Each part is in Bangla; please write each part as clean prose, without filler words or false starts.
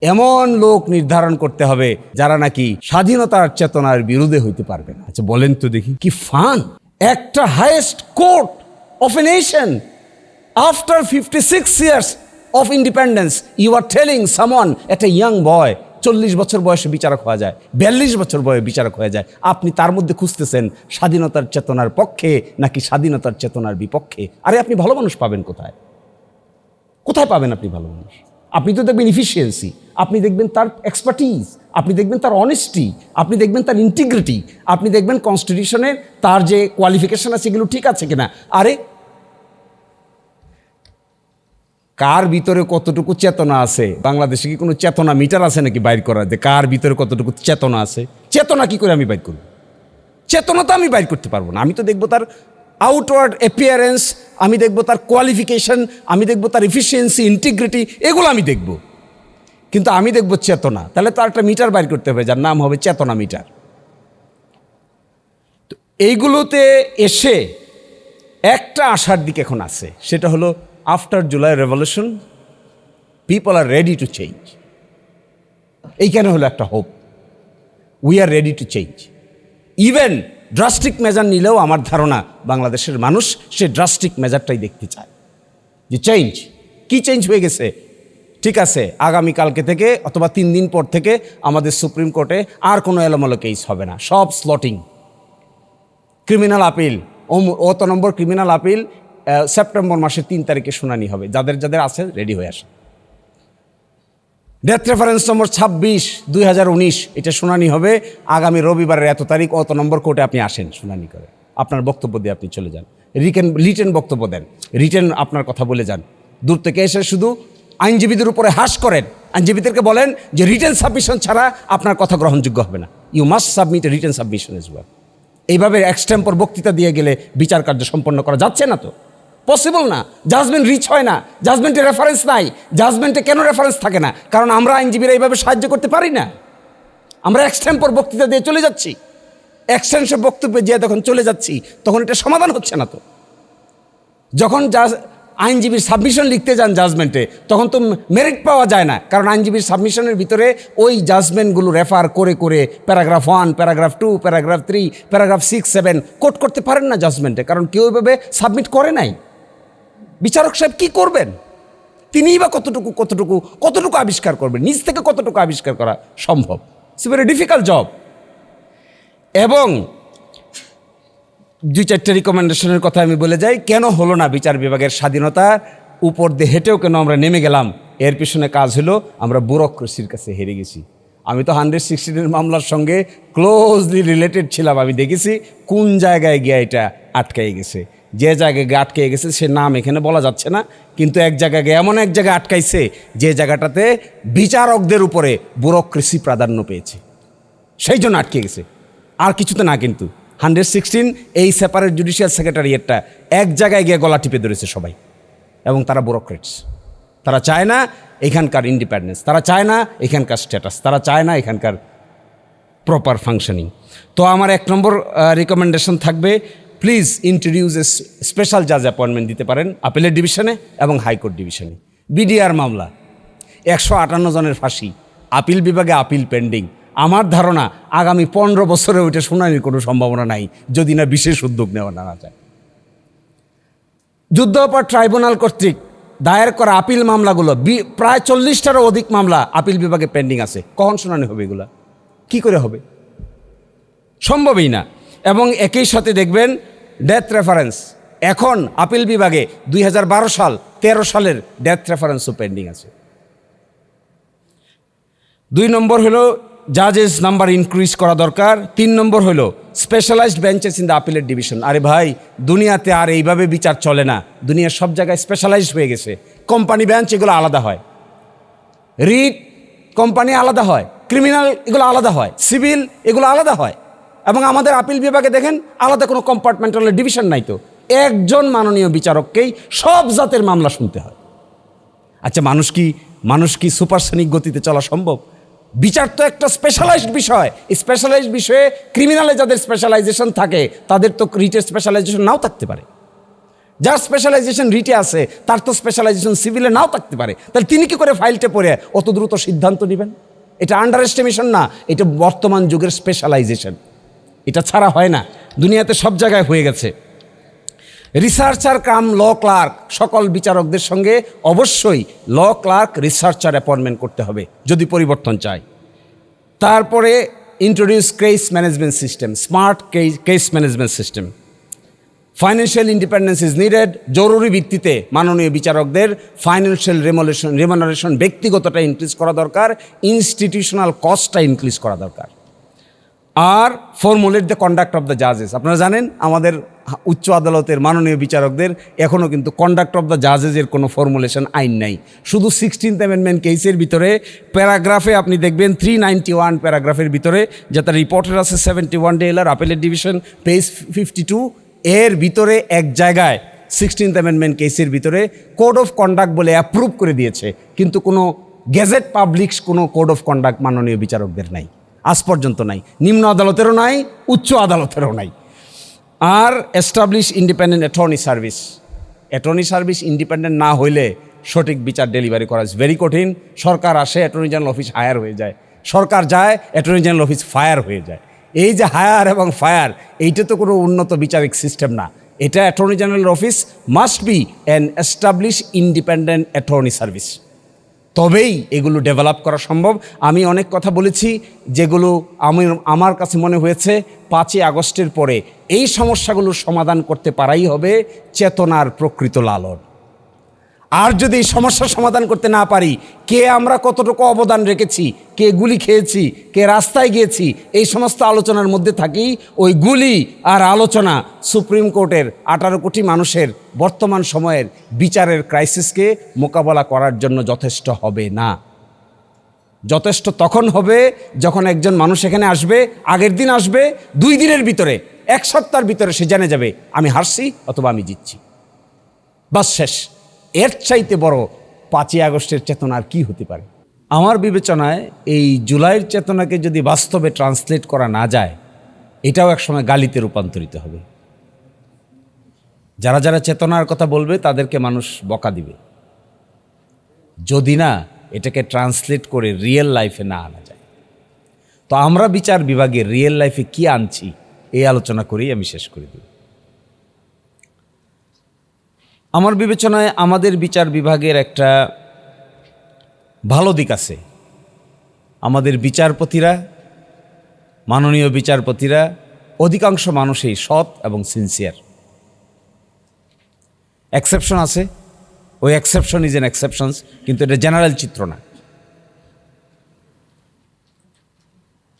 এমন লোক নির্ধারণ করতে হবে যারা নাকি স্বাধীনতার চেতনার বিরুদ্ধে হইতে পারবে না। আচ্ছা বলেন তো দেখি, কি ফান! একটা highest court of a nation after 56 years of independence you are telling someone, একটা ইয়াং বয় 40 বছর বয়সে বিচারক হয়ে যায়, 42 বছর বয়সে বিচারক হয়ে যায়, আপনি তার মধ্যে খুঁজতেছেন স্বাধীনতার চেতনার পক্ষে নাকি স্বাধীনতার চেতনার বিপক্ষে? আরে আপনি ভালো মানুষ পাবেন কোথায়? কোথায় পাবেন আপনি ভালো মানুষ? আপনি তো দেখবেন ইফিসিয়েন্সি, আপনি দেখবেন তার এক্সপার্টিজ, আপনি দেখবেন তার অনেস্টি, আপনি দেখবেন তার ইন্টিগ্রিটি, আপনি দেখবেন কনস্টিটিউশনের তার যে কোয়ালিফিকেশন আছে এগুলো ঠিক আছে কিনা। আরে কার ভিতরে কতটুকু চেতনা আছে? বাংলাদেশে কি কোনো চেতনা মিটার আছে নাকি বাইর করার, যে কার ভিতরে কতটুকু চেতনা আছে? চেতনা কি করে আমি বাইর করব? চেতনা তো আমি বাইর করতে পারবো না। আমি তো দেখবো তার আউটওয়ার্ড অ্যাপিয়ারেন্স, আমি দেখবো তার কোয়ালিফিকেশন, আমি দেখবো তার এফিসিয়েন্সি, ইন্টিগ্রিটি, এগুলো আমি দেখব। কিন্তু আমি দেখবো চেতনা, তাহলে তো একটা মিটার বাইর করতে হবে যার নাম হবে চেতনা মিটার। তো এইগুলোতে এসে একটা আশার দিক এখন আছে, সেটা হলো after July revolution people are ready to change. এইখানে হলো একটা hope, we are ready to change. Even drastic measure নিলেও আমার ধারণা বাংলাদেশের মানুষ সে ড্রাস্টিক মেজারটাই দেখতে চায়, যে চেঞ্জ। কি চেঞ্জ হয়ে গেছে? ঠিক আছে, আগামীকালকে থেকে অথবা 3 দিন পর থেকে আমাদের সুপ্রিম কোর্টে আর কোনো এলোমেলো কেস হবে না, সব স্লটিং। ক্রিমিনাল আপিল, অত নম্বর ক্রিমিনাল আপিল সেপ্টেম্বর মাসের 3 তারিখে শুনানি হবে। যাদের যাদের আছে রেডি হয়ে আসে। ডেথ রেফারেন্স নম্বর 26/2019, এটা শুনানি হবে আগামী রবিবারের এত তারিখ, অত নম্বর কোর্টে আপনি আসেন শুনানি করে, আপনার বক্তব্য দিয়ে আপনি চলে যান। রিটেন বক্তব্য দেন, রিটেন আপনার কথা বলে যান। দূর থেকে এসে শুধু আইনজীবীদের উপরে হাস করেন, আইনজীবীদেরকে বলেন যে রিটেন সাবমিশন ছাড়া আপনার কথা গ্রহণযোগ্য হবে না, you must submit a written submission as well. এইভাবে এক্সটেম্পর বক্তৃতা দিয়ে গেলে বিচার কার্য সম্পন্ন করা যাচ্ছে না, তো পসিবল না। জাজমেন্ট রিচ হয় না, জাজমেন্টে রেফারেন্স নাই। জাজমেন্টে কেন রেফারেন্স থাকে না? কারণ আমরা আইনজীবীরা এইভাবে সাহায্য করতে পারি না। আমরা এক্সটেম্পর বক্তৃতা দিয়ে চলে যাচ্ছি, এক্সটেনশন বক্তব্যে যে যখন চলে যাচ্ছি তখন এটা সমাধান হচ্ছে না। তো যখন আইনজীবীর সাবমিশন লিখতে যান জাজমেন্টে, তখন তো মেরিট পাওয়া যায় না, কারণ আইনজীবীর সাবমিশনের ভিতরে ওই জাজমেন্টগুলো রেফার করে করে paragraph 1, paragraph 2, paragraph 3, paragraph 6, 7 quote করতে পারেন না জাজমেন্টে, কারণ কেউ এভাবে সাবমিট করে নাই। বিচারক সাহেব কি করবেন? তিনিই বা কতটুকু আবিষ্কার করবেন? নিজ থেকে কতটুকু আবিষ্কার করা সম্ভব? It's very difficult job. এবং 2-4টে রিকমেন্ডেশনের কথা আমি বলে যাই, কেন হলো না বিচার বিভাগের স্বাধীনতার উপর দিয়ে হেঁটেও কেন আমরা নেমে গেলাম? এর পিছনে কাজ হলো আমরা ব্যুরোক্রেসির কাছে হেরে গেছি। আমি তো 116 মামলার সঙ্গে ক্লোজলি রিলেটেড ছিলাম, আমি দেখেছি কোন জায়গায় গিয়ে এটা আটকাই গেছে। যে জায়গায় গিয়ে আটকে গেছে সে নাম এখানে বলা যাচ্ছে না, কিন্তু এক জায়গায় গিয়ে এমন এক জায়গায় আটকাইছে যে জায়গাটাতে বিচারকদের উপরে ব্যুরোক্রেসি প্রাধান্য পেয়েছে, সেই জন্য আটকে গেছে, আর কিছুতে না। কিন্তু 116 এই সেপারেট জুডিশিয়াল সেক্রেটারিয়েটটা এক জায়গায় গিয়ে গলা টিপে ধরেছে সবাই, এবং তারা ব্যুরোক্রেটস। তারা চায় না এখানকার ইন্ডিপেন্ডেন্স, তারা চায় না এখানকার স্ট্যাটাস, তারা চায় না এখানকার প্রপার ফাংশনিং। তো আমার 1 নম্বর রিকমেন্ডেশন থাকবে, প্লিজ ইন্ট্রোডিউস এ স্পেশাল জাজ অ্যাপয়েন্টমেন্ট দিতে পারেন আপিলের ডিভিশনে এবং হাইকোর্ট ডিভিশনে। বিডিআর মামলা 158 জনের ফাঁসি, আপিল বিভাগে আপিল পেন্ডিং। আমার ধারণা আগামী 15 বছরে ওইটা শুনানির কোনো সম্ভাবনা নাই, যদি না বিশেষ উদ্যোগ নেওয়া না যায়। যুদ্ধাপরাধ ট্রাইব্যুনাল কর্তৃক দায়ের করা আপিল মামলাগুলো প্রায় 40টারও অধিক মামলা আপিল বিভাগে পেন্ডিং আছে। কখন শুনানি হবে? এগুলা কি করে হবে? সম্ভবই না। এবং একই সাথে দেখবেন ডেথ রেফারেন্স, এখন আপিল বিভাগে 2012 সাল 13 সালের ডেথ রেফারেন্সও পেন্ডিং আছে। 2 নম্বর হলো জাজেস নাম্বার ইনক্রিজ করা দরকার। 3 নম্বর হলো স্পেশালাইজড বেঞ্চেস ইন দ্য আপিলের ডিভিশন। আরে ভাই, দুনিয়াতে আর এইভাবে বিচার চলে না, দুনিয়ার সব জায়গায় স্পেশালাইজড হয়ে গেছে। কোম্পানি বেঞ্চ এগুলো আলাদা হয়, রিট কোম্পানি আলাদা হয়, ক্রিমিনাল এগুলো আলাদা হয়, সিভিল এগুলো আলাদা হয়। এবং আমাদের আপিল বিভাগে দেখেন আলাদা কোনো কম্পার্টমেন্টাল ডিভিশন নাই। তো একজন মাননীয় বিচারককেই সব জাতের মামলা শুনতে হয়। আচ্ছা, মানুষ কি সুপারসনিক গতিতে চলা সম্ভব? বিচার তো একটা স্পেশালাইজড বিষয়। এই স্পেশালাইজড বিষয়ে ক্রিমিনালে যাদের স্পেশালাইজেশন থাকে তাদের তো রিটের স্পেশালাইজেশন নাও থাকতে পারে। যার স্পেশালাইজেশন রিটে আছে তার তো স্পেশালাইজেশন সিভিলে নাও থাকতে পারে, তাহলে তিনি কি করে ফাইলটা পড়ে অত দ্রুত সিদ্ধান্ত নেবেন? এটা আন্ডার এস্টিমেশন না, এটা বর্তমান যুগের স্পেশালাইজেশন। এটা ছাড়া হয় না, দুনিয়াতে সব জায়গায় হয়ে গেছে। রিসার্চার কাম ল ক্লার্ক, সকল বিচারকদের সঙ্গে অবশ্যই ল ক্লার্ক রিসার্চার অ্যাপয়েন্টমেন্ট করতে হবে যদি পরিবর্তন চাই। তারপরে introduce case management system, smart case management system. Financial independence is needed, জরুরি ভিত্তিতে মাননীয় বিচারকদের ফাইন্যান্সিয়াল রেমুনারেশন ব্যক্তিগতটা ইনক্রিজ করা দরকার, ইনস্টিটিউশনাল কস্টটা ইনক্রিজ করা দরকার। আর formulate the conduct of the জাজেস। আপনারা জানেন আমাদের উচ্চ আদালতের মাননীয় বিচারকদের এখনও কিন্তু কন্ডাক্ট অফ দ্য জাজেসের কোনো ফর্মুলেশন আইন নাই। শুধু 16th অ্যামেন্ডমেন্ট কেসের ভিতরে প্যারাগ্রাফে আপনি দেখবেন 391 প্যারাগ্রাফের ভিতরে, যেটা রিপোর্টের আছে 71 ডেলার আপিলেট ডিভিশন পেজ 52, এর ভিতরে এক জায়গায় 16th অ্যামেন্ডমেন্ট কেসের ভিতরে কোড অফ কন্ডাক্ট বলে অ্যাপ্রুভ করে দিয়েছে, কিন্তু কোনো গেজেট পাবলিশ কোনো কোড অফ কন্ডাক্ট মাননীয় বিচারকদের নাই, আজ পর্যন্ত নাই, নিম্ন আদালতেরও নাই, উচ্চ আদালতেরও নাই। আর establish independent attorney service. Attorney service independent না হইলে সঠিক বিচার ডেলিভারি করা ইজ ভেরি কঠিন। সরকার আসে, অ্যাটর্নি জেনারেল অফিস হায়ার হয়ে যায়, সরকার যায়, অ্যাটর্নি জেনারেল অফিস ফায়ার হয়ে যায়। এই যে হায়ার এবং ফায়ার, এইটা তো কোনো উন্নত বিচারিক সিস্টেম না। এটা attorney general office must be an establish independent attorney service, তবেই এগুলো ডেভেলপ করা সম্ভব। আমি অনেক কথা বলেছি যেগুলো আমার কাছে মনে হয়েছে 5ই আগস্টের পরে এই সমস্যাগুলোর সমাধান করতে পারাই হবে চেতনার প্রকৃত লালন। আর যদি এই সমস্যার সমাধান করতে না পারি, কে আমরা কতটুকু অবদান রেখেছি, কে গুলি খেয়েছি, কে রাস্তায় গিয়েছি, এই সমস্ত আলোচনার মধ্যে থাকি, ওই গুলি আর আলোচনা সুপ্রিম কোর্টের 18 কোটি মানুষের বর্তমান সময়ের বিচারের ক্রাইসিসকে মোকাবেলা করার জন্য যথেষ্ট হবে না। যথেষ্ট তখন হবে যখন একজন মানুষ এখানে আসবে, আগের দিন আসবে, 2 দিনের ভিতরে, 1 সপ্তাহের ভিতরে সে জেনে যাবে আমি হারছি অথবা আমি জিতছি, বাস শেষ। এর চাইতে বড় 5ই আগস্টের চেতনা আর কি হতে পারে? আমার বিবেচনায় এই জুলাইয়ের চেতনাকে যদি বাস্তবে ট্রান্সলেট করা না যায়, এটাও একসময় গালিতে রূপান্তরিত হবে। যারা যারা চেতনার কথা বলবে তাদেরকে মানুষ বকা দিবে, যদি না এটাকে ট্রান্সলেট করে রিয়েল লাইফে না আনা যায়। তো আমরা বিচার বিভাগে রিয়েল লাইফে কি আনছি এই আলোচনা করেই আমি শেষ করে দিই। আমার বিবেচনায় আমাদের বিচার বিভাগের একটা ভালো দিক আছে। আমাদের বিচারপতিরা, মাননীয় বিচারপতিরা অধিকাংশ মানুষই সৎ এবং সিনসিয়ার। এক্সেপশন আছে, ওই এক্সেপশন ইজ এন এক্সেপশনস, কিন্তু এটা জেনারেল চিত্র না।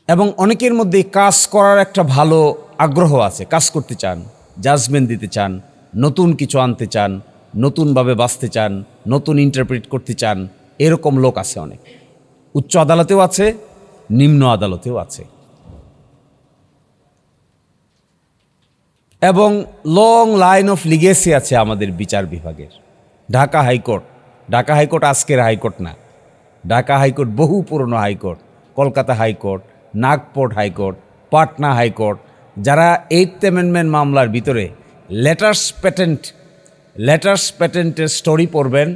এবং অনেকের মধ্যে কাজ করার একটা ভালো আগ্রহ আছে, কাজ করতে চান, জাজমেন্ট দিতে চান, নতুন কিছু আনতে চান, নতুনভাবে বাঁচতে চান, নতুন ইন্টারপ্রিট করতে চান, এরকম লোক আছে অনেক। উচ্চ আদালতেও আছে, নিম্ন আদালতেও আছে। এবং লং লাইন অফ লিগেসি আছে আমাদের বিচার বিভাগের। ঢাকা হাইকোর্ট আজকের হাইকোর্ট না, ঢাকা হাইকোর্ট বহু পুরনো high court, Kolkata high court, Nagpur high court, Patna high court, যারা 8th অ্যামেন্ডমেন্ট মামলার ভিতরে লেটার্স প্যাটেন্টের স্টোরি পড়বেন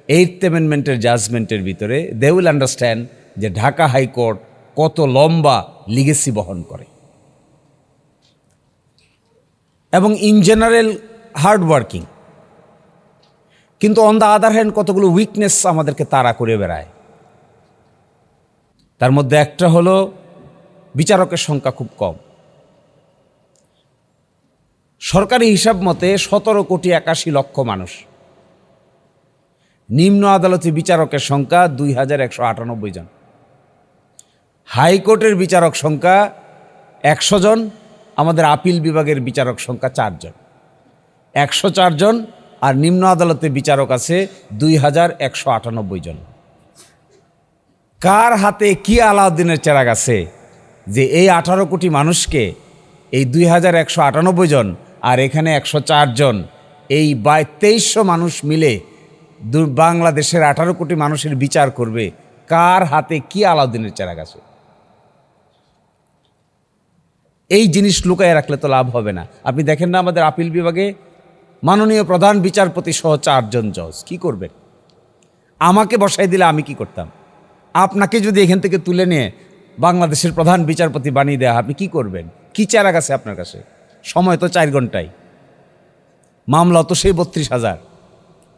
8th অ্যামেন্ডমেন্টের জাজমেন্টের ভিতরে, দে উইল আন্ডারস্ট্যান্ড যে ঢাকা হাইকোর্ট কত লম্বা লিগেসি বহন করে। এবং ইন জেনারেল হার্ড ওয়ার্কিং, কিন্তু অন দ্য আদার হ্যান্ড কতগুলো উইকনেস আমাদেরকে তাড়া করে বেড়ায়। তার মধ্যে একটা হলো বিচারকের সংখ্যা খুব কম। সরকারি হিসাব মতে 17,81,00,000 মানুষ। নিম্ন আদালতে বিচারকের সংখ্যা 2,198 জন। হাইকোর্টের বিচারক সংখ্যা 100 জন, আমাদের আপিল বিভাগের বিচারক সংখ্যা 4 জন, 104 জন। আর নিম্ন আদালতে বিচারক আছে 2,198 জন। কার হাতে কি আলাউদ্দিনের চেরাগ আছে যে এই 18 কোটি মানুষকে, এই 2,198 জন আর এখানে 104 জন, এই 2300 মানুষ মিলে বাংলাদেশের 18 কোটি মানুষের বিচার করবে? কার হাতে কি আলাউদ্দিনের চেরাগ আছে? এই জিনিস লুকায় রাখলে তো লাভ হবে না। আপনি দেখেন না আমাদের আপিল বিভাগে মাননীয় প্রধান বিচারপতি সহ 4 জন জজ কি করবেন? আমাকে বসাই দিলে আমি কি করতাম? আপনাকে যদি এখান থেকে তুলে নিয়ে বাংলাদেশের প্রধান বিচারপতি বানিয়ে দেওয়া, আপনি কি করবেন? কি চারা আছে আপনার কাছে? সময় তো 4 ঘন্টায়, মামলা তো সেই 32,000।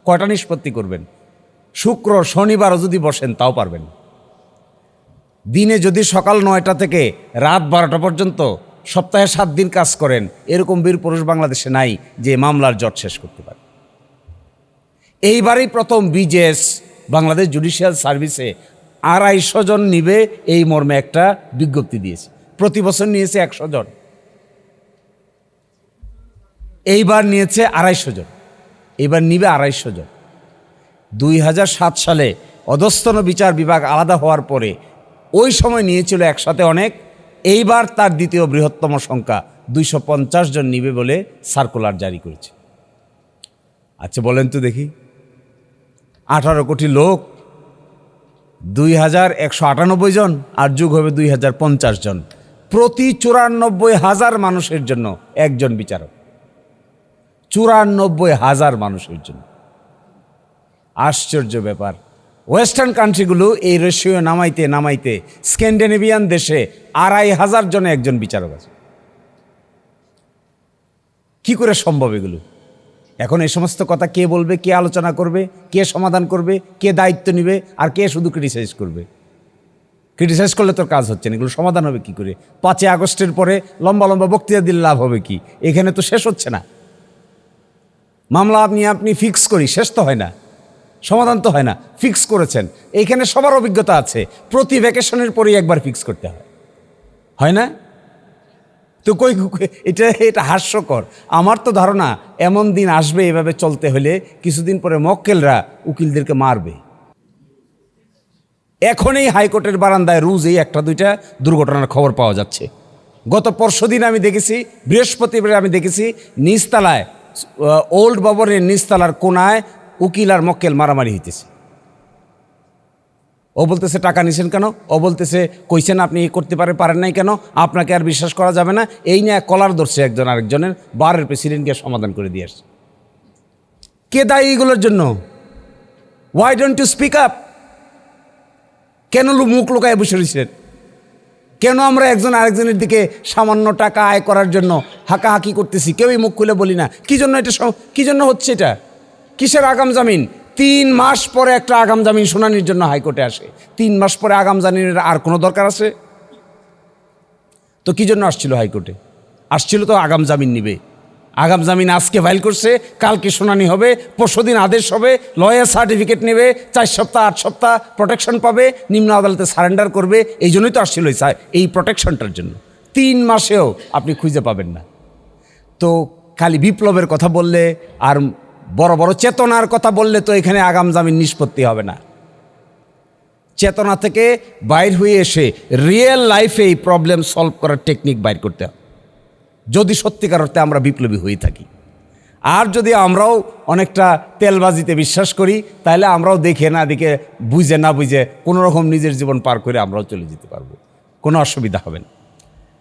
কয়টা নিষ্পত্তি করবেন? শুক্র শনিবারও যদি বসেন তাও পারবেন। দিনে যদি সকাল 9টা থেকে রাত 12টা পর্যন্ত সপ্তাহে 7 দিন কাজ করেন, এরকম বীর পুরুষ বাংলাদেশে নাই যে মামলার জট শেষ করতে পারে। এইবারই প্রথম বিজেএস বাংলাদেশ জুডিশিয়াল সার্ভিসে 250 জন নিবে এই মর্মে একটা বিজ্ঞপ্তি দিয়েছে। প্রতি বছর নিয়েছে 100 জন, এইবার নিয়েছে 250 জন, এইবার নিবে 250 জন। 2007 সালে অধস্তন বিচার বিভাগ আলাদা হওয়ার পরে ওই সময় নিয়েছিল একসাথে অনেক, এইবার তার দ্বিতীয় বৃহত্তম সংখ্যা 250 জন নিবে বলে সার্কুলার জারি করেছে। আচ্ছা বলেন তো দেখি, 18 কোটি লোক, 2198 জন, আর যোগ হবে 2050 জন, প্রতি 94,000 মানুষের জন্য একজন বিচারক। 94,000 মানুষের জন্য। আশ্চর্য ব্যাপার। ওয়েস্টার্ন কান্ট্রিগুলো এই রেশিও নামাইতে নামাইতে স্ক্যান্ডিনেভিয়ান দেশে 2,500 জনে একজন বিচারক আছে। কি করে সম্ভব এগুলো? এখন এই সমস্ত কথা কে বলবে, কে আলোচনা করবে, কে সমাধান করবে, কে দায়িত্ব নেবে, আর কে শুধু ক্রিটিসাইজ করবে? ক্রিটিসাইজ করলে তোর কাজ হচ্ছে না, এগুলো সমাধান হবে কি করে? 5 আগস্টের পরে লম্বা লম্বা বক্তৃতা দিলে লাভ হবে কি? এখানে তো শেষ হচ্ছে না। মামলা আপনি ফিক্স করি, শেষ তো হয় না, সমাধান তো হয় না। ফিক্স করেছেন, এইখানে সবার অভিজ্ঞতা আছে, প্রতি ভ্যাকেশনের পরেই একবার ফিক্স করতে হয় না? তো এটা হাস্যকর। আমার তো ধারণা এমন দিন আসবে এভাবে চলতে হলে কিছুদিন পরে মক্কেলরা উকিলদেরকে মারবে। এখন এই হাইকোর্টের বারান্দায় রোজ এই 1-2টা দুর্ঘটনার খবর পাওয়া যাচ্ছে। গত পরশুদিন আমি দেখেছি, বৃহস্পতিবার আমি দেখেছি, নিচতলায় ওল্ড ভবনের নিচতলার কোনায় উকিল আর মক্কেল মারামারি হইতেছে। ও বলতেছে টাকা নিছেন কেন, ও বলতেছে কইছেন আপনি করতে পারেন নাই কেন, আপনাকে আর বিশ্বাস করা যাবে না। এই নিয়ে কলার ধরছে একজন আরেকজনের, বারের প্রেসিডেন্টকে সমাধান করে দিয়ে আসছে। কে দায়ী এগুলোর জন্য? Why don't you speak up? কেন মুখ লুকায় বসে রয়েছেন? কেন আমরা একজন আরেকজনের দিকে সামান্য টাকা আয় করার জন্য হাঁকাহাঁকি করতেছি, কেউই মুখ খুলে বলি না? কি জন্য এটা, কি জন্য হচ্ছে এটা? কিসের আগাম জামিন? 3 মাস পরে একটা আগাম জামিন শুনানির জন্য হাইকোর্টে আসে। 3 মাস পরে আগাম জামিনের আর কোনো দরকার আছে? তো কি জন্য আসছিল হাইকোর্টে? আসছিল তো আগাম জামিন নিবে। আগাম জামিন আজকে ফাইল করছে, কালকে শুনানি হবে, পরশুদিন আদেশ হবে, লয়ার সার্টিফিকেট নেবে, 4 সপ্তাহ 8 সপ্তাহ প্রোটেকশন পাবে, নিম্ন আদালতে সারেন্ডার করবে। এই জন্যই তো আসছিল এই প্রোটেকশনটার জন্য। 3 মাসেও আপনি খুঁজে পাবেন না। তো খালি বিপ্লবের কথা বললে আর বড় বড় চেতনার কথা বললে তো এখানে আগাম জামিন নিষ্পত্তি হবে না। চেতনা থেকে বাইর হয়ে এসে রিয়েল লাইফে এই প্রবলেম সলভ করার টেকনিক বাইর করতে হবে, যদি সত্যিকার অর্থে আমরা বিপ্লবী হয়ে থাকি। আর যদি আমরাও অনেকটা তেলবাজিতে বিশ্বাস করি, তাহলে আমরাও দেখে না দেখে, বুঝে না বুঝে কোনোরকম নিজের জীবন পার করে আমরাও চলে যেতে পারবো, কোনো অসুবিধা হবে না।